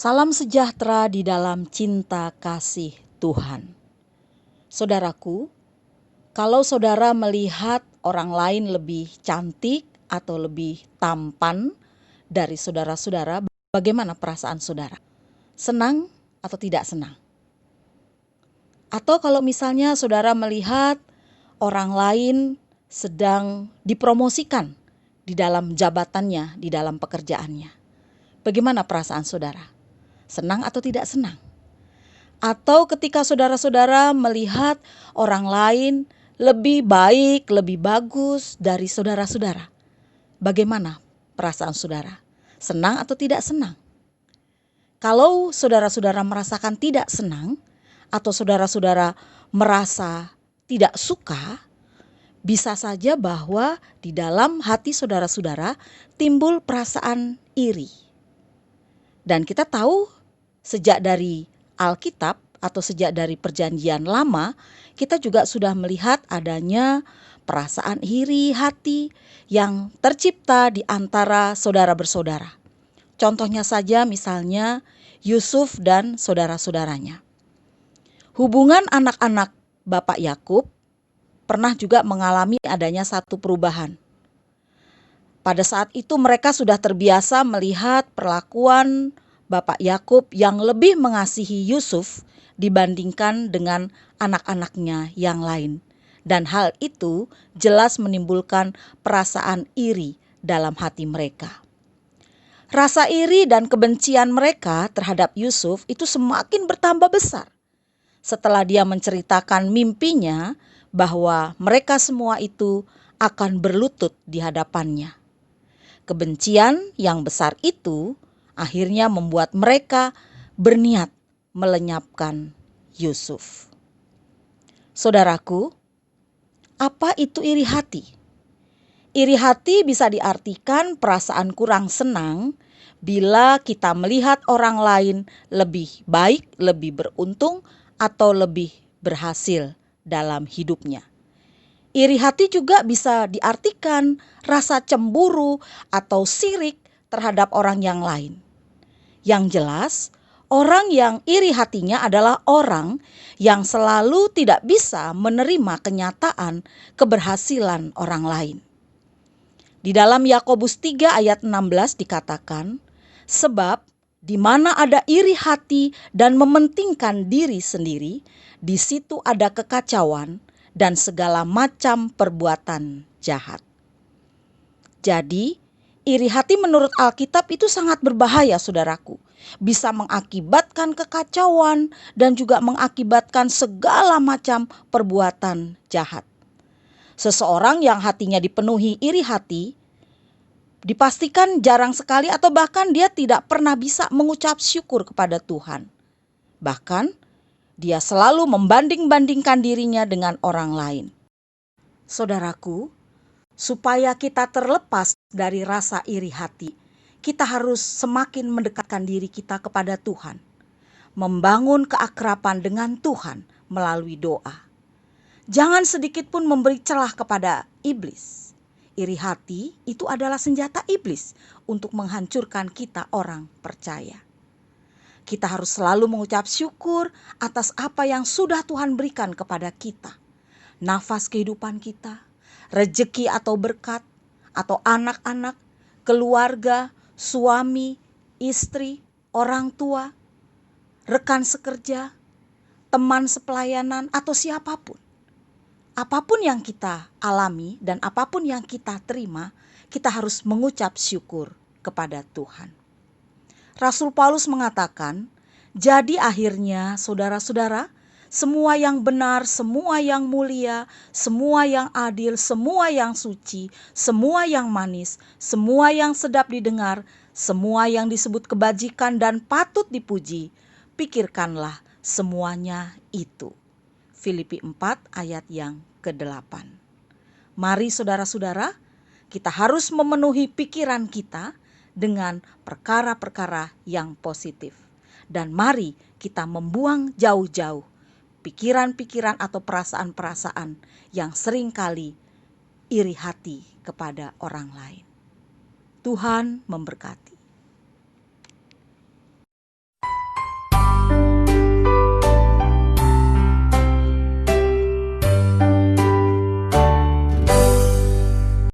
Salam sejahtera di dalam cinta kasih Tuhan. Saudaraku, kalau saudara melihat orang lain lebih cantik atau lebih tampan dari saudara-saudara, bagaimana perasaan saudara? Senang atau tidak senang? Atau kalau misalnya saudara melihat orang lain sedang dipromosikan di dalam jabatannya, di dalam pekerjaannya, bagaimana perasaan saudara? Senang atau tidak senang? Atau ketika saudara-saudara melihat orang lain lebih baik, lebih bagus dari saudara-saudara, bagaimana perasaan saudara? Senang atau tidak senang? Kalau saudara-saudara merasakan tidak senang atau saudara-saudara merasa tidak suka, bisa saja bahwa di dalam hati saudara-saudara timbul perasaan iri. Dan kita tahu sejak dari Alkitab atau sejak dari Perjanjian Lama, kita juga sudah melihat adanya perasaan iri hati yang tercipta di antara saudara bersaudara. Contohnya saja misalnya Yusuf dan saudara-saudaranya. Hubungan anak-anak Bapak Yakub pernah juga mengalami adanya satu perubahan. Pada saat itu mereka sudah terbiasa melihat perlakuan Bapak Yakub yang lebih mengasihi Yusuf dibandingkan dengan anak-anaknya yang lain. Dan hal itu jelas menimbulkan perasaan iri dalam hati mereka. Rasa iri dan kebencian mereka terhadap Yusuf itu semakin bertambah besar setelah dia menceritakan mimpinya bahwa mereka semua itu akan berlutut di hadapannya. Kebencian yang besar itu akhirnya membuat mereka berniat melenyapkan Yusuf. Saudaraku, apa itu iri hati? Iri hati bisa diartikan perasaan kurang senang bila kita melihat orang lain lebih baik, lebih beruntung, atau lebih berhasil dalam hidupnya. Iri hati juga bisa diartikan rasa cemburu atau sirik terhadap orang yang lain. Yang jelas, orang yang iri hatinya adalah orang yang selalu tidak bisa menerima kenyataan keberhasilan orang lain. Di dalam Yakobus 3 ayat 16 dikatakan, sebab di mana ada iri hati dan mementingkan diri sendiri, di situ ada kekacauan dan segala macam perbuatan jahat. Jadi, iri hati menurut Alkitab itu sangat berbahaya, saudaraku. Bisa mengakibatkan kekacauan dan juga mengakibatkan segala macam perbuatan jahat. Seseorang yang hatinya dipenuhi iri hati, dipastikan jarang sekali atau bahkan dia tidak pernah bisa mengucap syukur kepada Tuhan. Bahkan dia selalu membanding-bandingkan dirinya dengan orang lain. Saudaraku, supaya kita terlepas dari rasa iri hati, kita harus semakin mendekatkan diri kita kepada Tuhan. Membangun keakraban dengan Tuhan melalui doa. Jangan sedikit pun memberi celah kepada iblis. Iri hati itu adalah senjata iblis untuk menghancurkan kita orang percaya. Kita harus selalu mengucap syukur atas apa yang sudah Tuhan berikan kepada kita. Nafas kehidupan kita, rejeki atau berkat, atau anak-anak, keluarga, suami, istri, orang tua, rekan sekerja, teman sepelayanan, atau siapapun. Apapun yang kita alami dan apapun yang kita terima, kita harus mengucap syukur kepada Tuhan. Rasul Paulus mengatakan, jadi akhirnya saudara-saudara, semua yang benar, semua yang mulia, semua yang adil, semua yang suci, semua yang manis, semua yang sedap didengar, semua yang disebut kebajikan dan patut dipuji, pikirkanlah semuanya itu. Filipi 4 ayat yang ke-8. Mari saudara-saudara, kita harus memenuhi pikiran kita dengan perkara-perkara yang positif. Dan mari kita membuang jauh-jauh pikiran-pikiran atau perasaan-perasaan yang seringkali iri hati kepada orang lain. Tuhan memberkati.